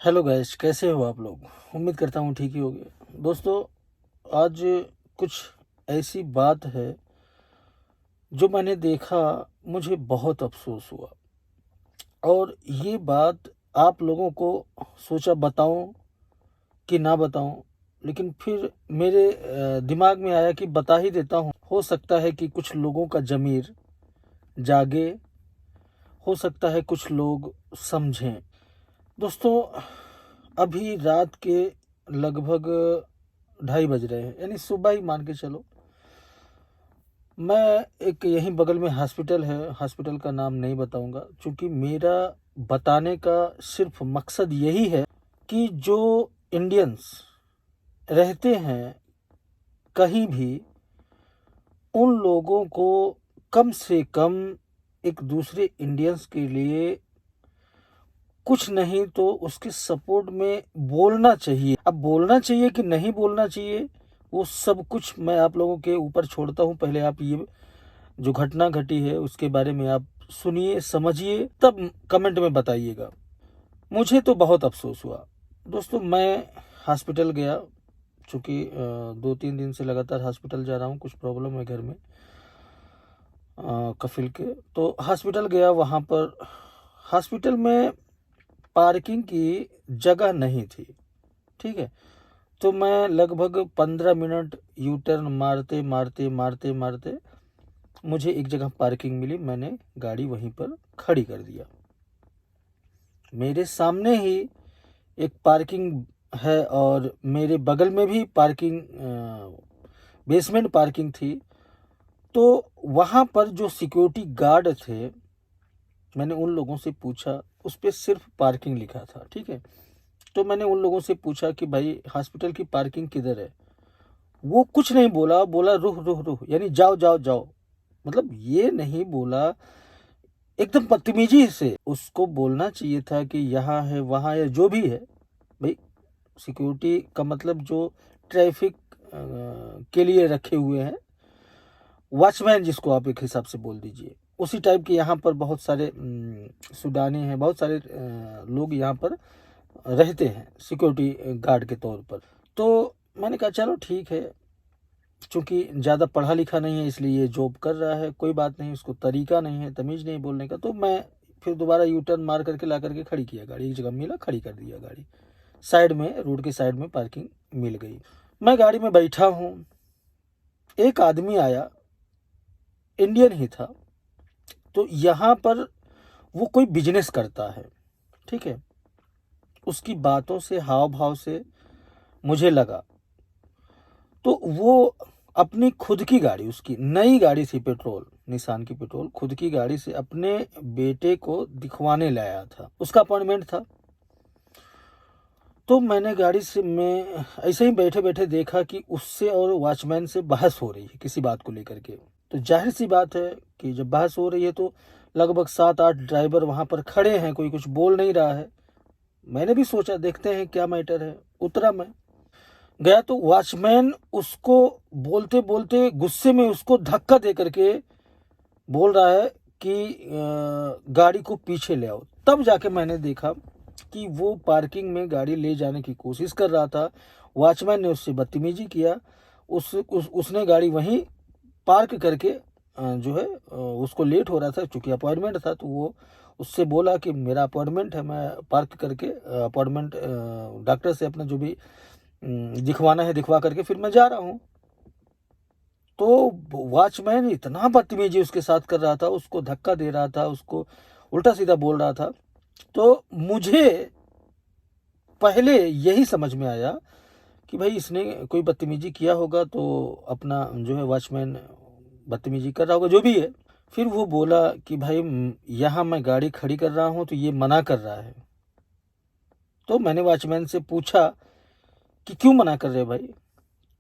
Hello guys, कैसे हो आप लोग। उम्मीद करता हूँ ठीक ही होगे। दोस्तों, आज कुछ ऐसी बात है जो मैंने देखा, मुझे बहुत अफसोस हुआ। और ये बात आप लोगों को सोचा बताऊं कि ना बताऊं, लेकिन फिर मेरे दिमाग में आया कि बता ही देता हूं। हो सकता है कि कुछ लोगों का ज़मीर जागे, हो सकता है कुछ लोग समझें। दोस्तों, अभी रात के लगभग 2:30 बज रहे हैं, यानी सुबह ही मान के चलो। मैं एक यहीं बगल में हॉस्पिटल है, हॉस्पिटल का नाम नहीं बताऊंगा, क्योंकि मेरा बताने का सिर्फ मकसद यही है कि जो इंडियंस रहते हैं कहीं भी, उन लोगों को कम से कम एक दूसरे इंडियंस के लिए कुछ नहीं तो उसके सपोर्ट में बोलना चाहिए। अब बोलना चाहिए कि नहीं बोलना चाहिए, वो सब कुछ मैं आप लोगों के ऊपर छोड़ता हूँ। पहले आप ये जो घटना घटी है उसके बारे में आप सुनिए, समझिए, तब कमेंट में बताइएगा। मुझे तो बहुत अफसोस हुआ। दोस्तों, मैं हॉस्पिटल गया, चूँकि 2-3 दिन से लगातार हॉस्पिटल जा रहा हूँ, कुछ प्रॉब्लम है घर में कफिल के। तो हॉस्पिटल गया, वहाँ पर हॉस्पिटल में पार्किंग की जगह नहीं थी। ठीक है, तो मैं लगभग 15 मिनट यू टर्न मारते मारते मारते मारते मुझे एक जगह पार्किंग मिली। मैंने गाड़ी वहीं पर खड़ी कर दिया। मेरे सामने ही एक पार्किंग है और मेरे बगल में भी पार्किंग, बेसमेंट पार्किंग थी। तो वहाँ पर जो सिक्योरिटी गार्ड थे, मैंने उन लोगों से पूछा, उस पर सिर्फ पार्किंग लिखा था। ठीक है, तो मैंने उन लोगों से पूछा कि भाई हॉस्पिटल की पार्किंग किधर है। वो कुछ नहीं बोला, बोला रुह रुह रुह, यानी जाओ जाओ जाओ। मतलब ये नहीं बोला, एकदम बदतमीजी से। उसको बोलना चाहिए था कि यहाँ है, वहाँ है, जो भी है। भाई, सिक्योरिटी का मतलब जो ट्रैफिक के लिए रखे हुए हैं, वॉचमैन जिसको आप एक हिसाब से बोल दीजिए, उसी टाइप के यहाँ पर बहुत सारे सूडानी हैं, बहुत सारे लोग यहाँ पर रहते हैं सिक्योरिटी गार्ड के तौर पर। तो मैंने कहा चलो ठीक है, चूंकि ज़्यादा पढ़ा लिखा नहीं है इसलिए ये जॉब कर रहा है, कोई बात नहीं, उसको तरीका नहीं है, तमीज़ नहीं बोलने का। तो मैं फिर दोबारा यू टर्न मार करके ला करके खड़ी किया गाड़ी, एक जगह मिला, खड़ी कर दिया गाड़ी। साइड में, रोड के साइड में पार्किंग मिल गई। मैं गाड़ी में बैठा हूँ, एक आदमी आया, इंडियन ही था। तो यहाँ पर वो कोई बिजनेस करता है। ठीक है, उसकी बातों से, हाव भाव से मुझे लगा। तो वो अपनी खुद की गाड़ी, उसकी नई गाड़ी थी, पेट्रोल, निसान की पेट्रोल, खुद की गाड़ी से अपने बेटे को दिखवाने लाया था, उसका अपॉइंटमेंट था। तो मैंने गाड़ी से, मैं ऐसे ही बैठे बैठे देखा कि उससे और वॉचमैन से बहस हो रही है किसी बात को लेकर के। तो जाहिर सी बात है कि जब बहस हो रही है तो लगभग 7-8 ड्राइवर वहां पर खड़े हैं, कोई कुछ बोल नहीं रहा है। मैंने भी सोचा देखते हैं क्या मैटर है। उतरा, मैं गया तो वॉचमैन उसको बोलते बोलते गुस्से में उसको धक्का दे करके बोल रहा है कि गाड़ी को पीछे ले आओ। तब जाके मैंने देखा कि वो पार्किंग में गाड़ी ले जाने की कोशिश कर रहा था। वॉचमैन ने उससे बदतमीजी किया। उसने गाड़ी वहीं पार्क करके जो है, उसको लेट हो रहा था क्योंकि अपॉइंटमेंट था, तो वो उससे बोला कि मेरा अपॉइंटमेंट है, मैं पार्क करके अपॉइंटमेंट डॉक्टर से अपना जो भी दिखवाना है दिखवा करके फिर मैं जा रहा हूँ। तो वॉचमैन इतना बदतमीजी उसके साथ कर रहा था, उसको धक्का दे रहा था, उसको उल्टा सीधा बोल रहा था। तो मुझे पहले यही समझ में आया कि भाई इसने कोई बदतमीजी किया होगा, तो अपना जो है वॉचमैन बदतमीजी कर रहा होगा, जो भी है। फिर वो बोला कि भाई यहाँ मैं गाड़ी खड़ी कर रहा हूँ तो ये मना कर रहा है। तो मैंने वॉचमैन से पूछा कि क्यों मना कर रहे भाई।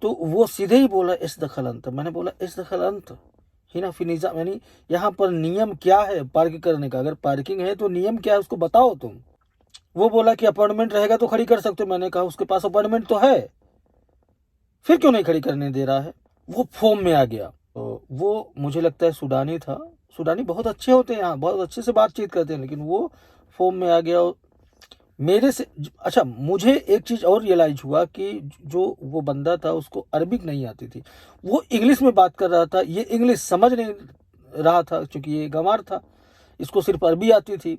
तो वो सीधे ही बोला इस दखल अंत। मैंने बोला इस दखल अंत हिना फिनिजा, यानी यहाँ पर नियम क्या है पार्क करने का, अगर पार्किंग है तो नियम क्या है उसको बताओ तुम। वो बोला कि अपॉइंटमेंट रहेगा तो खड़ी कर सकते हो। मैंने कहा उसके पास अपॉइंटमेंट तो है, फिर क्यों नहीं खड़ी करने दे रहा है। वो फॉर्म में आ गया। तो वो मुझे लगता है सूडानी था। सूडानी बहुत अच्छे होते हैं, यहाँ बहुत अच्छे से बातचीत करते हैं, लेकिन वो फॉर्म में आ गया। मेरे से अच्छा, मुझे एक चीज़ और रियलाइज हुआ कि जो वो बंदा था उसको अरबिक नहीं आती थी, वो इंग्लिश में बात कर रहा था, ये इंग्लिश समझ नहीं रहा था क्योंकि ये गंवार था, इसको सिर्फ अरबी आती थी,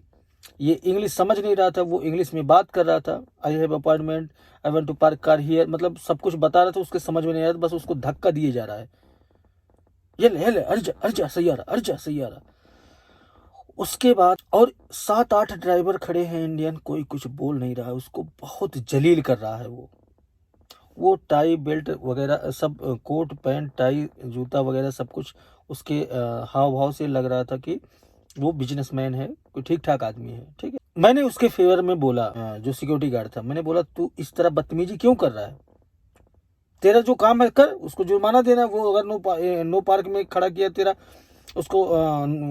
ये इंग्लिश समझ नहीं रहा था, वो इंग्लिश में बात कर रहा था। I have appointment, I want to park car here, मतलब सब कुछ बता रहा था, उसके समझ में नहीं आ रहा था, बस उसको धक्का दिए जा रहा है, ये ले अर्जा अर्जा सैयारा, अर्जा सैयारा। उसके बाद और 7-8 ड्राइवर खड़े हैं इंडियन, कोई कुछ बोल नहीं रहा है, उसको बहुत जलील कर रहा है। वो टाई बेल्ट वगैरह सब, कोट पैंट टाई जूता वगैरह सब कुछ उसके हाव भाव से लग रहा था कि वो बिजनेसमैन है, कोई ठीक ठाक आदमी है। ठीक है, मैंने उसके फेवर में बोला, जो सिक्योरिटी गार्ड था, मैंने बोला तू इस तरह बदतमीजी क्यों कर रहा है, तेरा जो काम है कर, उसको जुर्माना देना है, वो अगर नो पार्क में खड़ा किया तेरा, उसको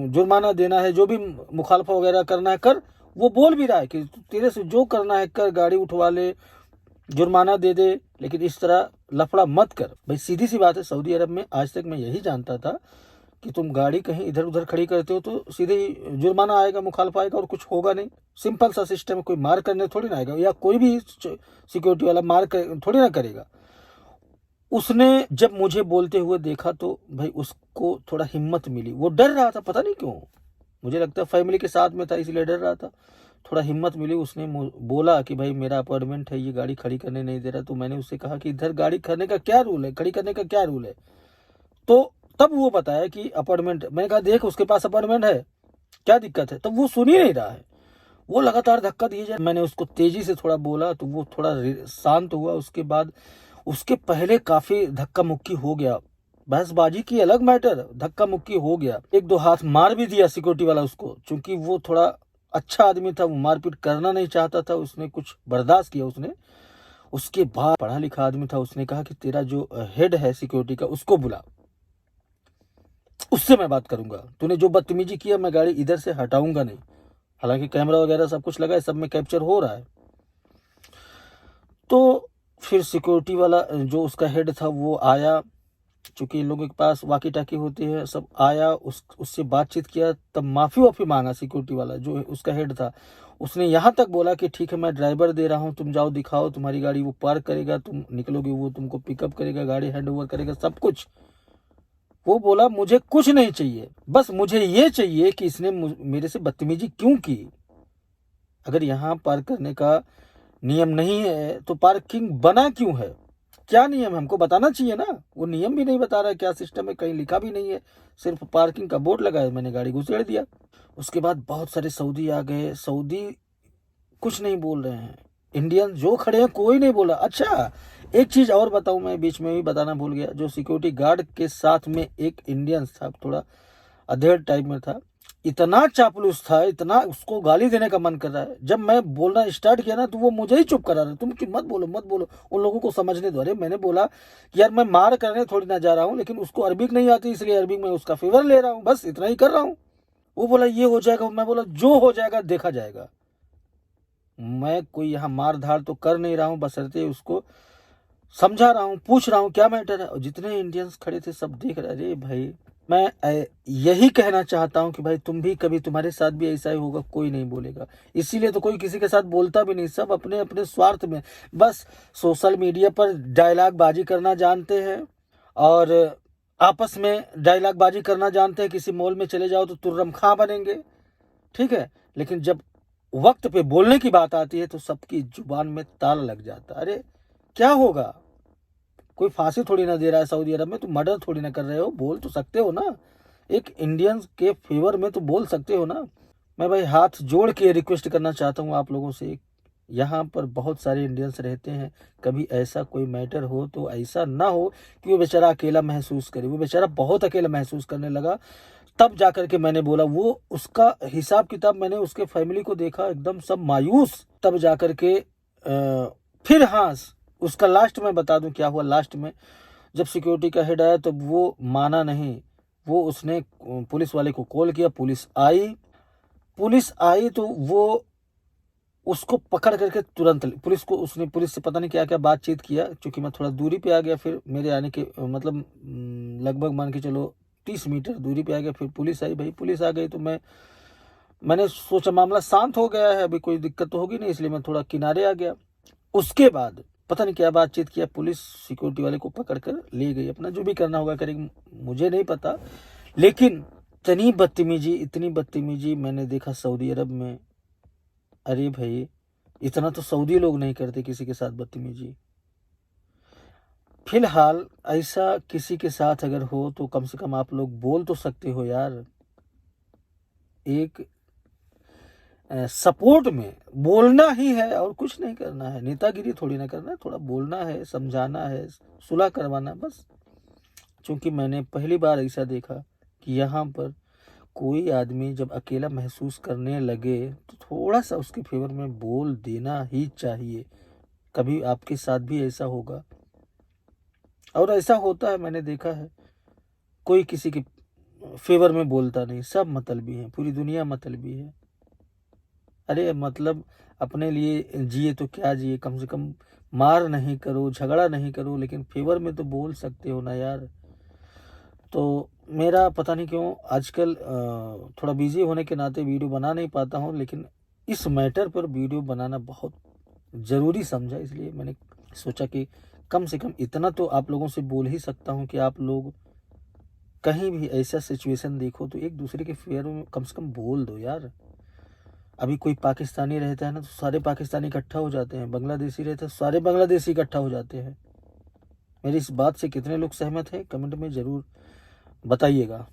जुर्माना देना है, जो भी मुखालफा वगैरह करना है कर। वो बोल भी रहा है कि तेरे से जो करना है कर, गाड़ी उठवा ले, जुर्माना दे दे, लेकिन इस तरह लफड़ा मत कर। भाई सीधी सी बात है, सऊदी अरब में आज तक मैं यही जानता था कि तुम गाड़ी कहीं इधर उधर खड़ी करते हो तो सीधे ही जुर्माना आएगा, मुखालफा आएगा और कुछ होगा नहीं। सिंपल सा सिस्टम है, कोई मार करने थोड़ी ना आएगा, या कोई भी सिक्योरिटी वाला मार थोड़ी ना करेगा। उसने जब मुझे बोलते हुए देखा तो भाई उसको थोड़ा हिम्मत मिली, वो डर रहा था, पता नहीं क्यों, मुझे लगता है फैमिली के साथ में था इसलिए डर रहा था। थोड़ा हिम्मत मिली, उसने बोला कि भाई मेरा अपॉइंटमेंट है, ये गाड़ी खड़ी करने नहीं दे रहा। तो मैंने उससे कहा कि इधर गाड़ी करने का क्या रूल है, खड़ी करने का क्या रूल है। तो तब वो बताया कि अपॉइंटमेंट, मैंने कहा देख उसके पास अपॉइंटमेंट है, क्या दिक्कत है। तब वो सुन ही नहीं रहा है, वो लगातार धक्का दिए जाए। मैंने उसको तेजी से थोड़ा बोला तो वो थोड़ा शांत हुआ। उसके बाद उसके पहले काफी धक्का मुक्की हो गया, बहसबाजी की अलग मैटर, धक्का मुक्की हो गया, एक दो हाथ मार भी दिया सिक्योरिटी वाला उसको, क्योंकि वो थोड़ा अच्छा आदमी था, वो मारपीट करना नहीं चाहता था, उसने कुछ बर्दाश्त किया उसने। उसके बाद पढ़ा लिखा आदमी था, उसने कहा कि तेरा जो हेड है सिक्योरिटी का उसको बुला, उससे मैं बात करूंगा, तूने जो बदतमीजी किया मैं गाड़ी इधर से हटाऊंगा नहीं। हालांकि कैमरा वगैरह सब कुछ लगा है, सब में कैप्चर हो रहा है। तो फिर सिक्योरिटी वाला जो उसका हेड था वो आया, चूंकि इन लोगों के पास वाकी टाकी होती है, सब आया, उससे बातचीत किया, तब माफ़ी वाफ़ी मांगा सिक्योरिटी वाला जो उसका हेड था। उसने यहाँ तक बोला कि ठीक है मैं ड्राइवर दे रहा हूँ, तुम जाओ दिखाओ, तुम्हारी गाड़ी वो पार्क करेगा, तुम निकलोगे वो तुमको पिकअप करेगा, गाड़ी हैंड ओवर करेगा, सब कुछ। वो बोला मुझे कुछ नहीं चाहिए, बस मुझे ये चाहिए कि इसने मेरे से बदतमीजी क्यों की। अगर यहाँ पार्क करने का नियम नहीं है तो पार्किंग बना क्यों है, क्या नियम है हमको बताना चाहिए ना। वो नियम भी नहीं बता रहा है, क्या सिस्टम है, कहीं लिखा भी नहीं है, सिर्फ पार्किंग का बोर्ड लगा है, मैंने गाड़ी घुसेड़ दिया। उसके बाद बहुत सारे सऊदी आ गए, सऊदी कुछ नहीं बोल रहे हैं, इंडियन जो खड़े हैं कोई नहीं बोला। अच्छा एक चीज और बताऊं, मैं बीच में भी बताना भूल गया, जो सिक्योरिटी गार्ड के साथ में एक इंडियन था, थोड़ा अधेड़ टाइप में था, इतना चापलूस था, इतना, उसको गाली देने का मन कर रहा है। जब मैं बोलना स्टार्ट किया ना तो वो मुझे ही चुप करा रहा है, तुम मत बोलो मत बोलो, उन लोगों को समझने दो। अरे मैंने बोला कि यार मैं मार करने थोड़ी ना जा रहा हूँ, लेकिन उसको अरबिक नहीं आती इसलिए अरबिक में उसका फेवर ले रहा हूँ, बस इतना ही कर रहा हूँ। वो बोला ये हो जाएगा, मैं बोला जो हो जाएगा देखा जाएगा, मैं कोई यहाँ मार धाड़ तो कर नहीं रहा हूँ, बशर्ते उसको समझा रहा हूँ, पूछ रहा हूँ क्या मैटर है। और जितने इंडियंस खड़े थे सब देख रहे, अरे भाई मैं यही कहना चाहता हूँ कि भाई तुम भी कभी, तुम्हारे साथ भी ऐसा ही होगा, कोई नहीं बोलेगा, इसीलिए तो कोई किसी के साथ बोलता भी नहीं, सब अपने अपने स्वार्थ में, बस सोशल मीडिया पर डायलॉग बाजी करना जानते हैं और आपस में डायलॉग बाजी करना जानते हैं। किसी मॉल में चले जाओ तो तुर्रम खां बनेंगे, ठीक है, लेकिन जब वक्त पे बोलने की बात आती है तो सबकी जुबान में ताला लग जाता। अरे क्या होगा, कोई फांसी थोड़ी ना दे रहा है सऊदी अरब में, तुम मर्डर थोड़ी ना कर रहे हो, बोल तो सकते हो ना, एक इंडियन के फेवर में तो बोल सकते हो ना। मैं भाई हाथ जोड़ के रिक्वेस्ट करना चाहता हूँ आप लोगों से, यहाँ पर बहुत सारे इंडियंस रहते हैं, कभी ऐसा कोई मैटर हो तो ऐसा ना हो कि वो बेचारा अकेला महसूस करे। वो बेचारा बहुत अकेला महसूस करने लगा, तब जाकर के मैंने बोला, वो उसका हिसाब किताब मैंने उसके फैमिली को देखा एकदम सब मायूस, तब जाकर के फिर हाँ उसका लास्ट में बता दूं क्या हुआ। लास्ट में जब सिक्योरिटी का हेड आया तो वो माना नहीं, वो उसने पुलिस वाले को कॉल किया, पुलिस आई तो वो उसको पकड़ करके तुरंत पुलिस को, उसने पुलिस से पता नहीं क्या क्या बातचीत किया, क्योंकि मैं थोड़ा दूरी पे आ गया, फिर मेरे आने के मतलब लगभग मान के चलो 30 मीटर दूरी पे आ गया, फिर पुलिस आई। भाई पुलिस आ गई तो मैंने सोचा मामला शांत हो गया है, अभी कोई दिक्कत तो होगी नहीं, इसलिए मैं थोड़ा किनारे आ गया। उसके बाद पता नहीं क्या बातचीत किया, पुलिस सिक्योरिटी वाले को पकड़ कर ले गई, अपना जो भी करना होगा करेगी, मुझे नहीं पता। लेकिन इतनी बदतमीजी मैंने देखा सऊदी अरब में। अरे भाई, इतना तो सऊदी लोग नहीं करते किसी के साथ बदतमीजी। फिलहाल ऐसा किसी के साथ अगर हो तो कम से कम आप लोग बोल तो सकते हो यार, एक सपोर्ट में बोलना ही है और कुछ नहीं करना है, नेतागिरी थोड़ी ना करना है, थोड़ा बोलना है, समझाना है, सुलह करवाना बस। क्योंकि मैंने पहली बार ऐसा देखा कि यहाँ पर कोई आदमी जब अकेला महसूस करने लगे तो थोड़ा सा उसके फेवर में बोल देना ही चाहिए। कभी आपके साथ भी ऐसा होगा, और ऐसा होता है, मैंने देखा है। कोई किसी के फेवर में बोलता नहीं, सब मतलबी हैं, पूरी दुनिया मतलबी है। अरे मतलब अपने लिए जिए तो क्या जिए, कम से कम मार नहीं करो, झगड़ा नहीं करो, लेकिन फेवर में तो बोल सकते हो ना यार। तो मेरा पता नहीं क्यों आजकल थोड़ा बिजी होने के नाते वीडियो बना नहीं पाता हूँ, लेकिन इस मैटर पर वीडियो बनाना बहुत ज़रूरी समझा, इसलिए मैंने सोचा कि कम से कम इतना तो आप लोगों से बोल ही सकता हूँ कि आप लोग कहीं भी ऐसा सिचुएशन देखो तो एक दूसरे के फेवर में कम से कम बोल दो यार। अभी कोई पाकिस्तानी रहता है ना तो सारे पाकिस्तानी इकट्ठा हो जाते हैं, बांग्लादेशी रहता है सारे बांग्लादेशी इकट्ठा हो जाते हैं। मेरी इस बात से कितने लोग सहमत हैं, कमेंट में ज़रूर बताइएगा।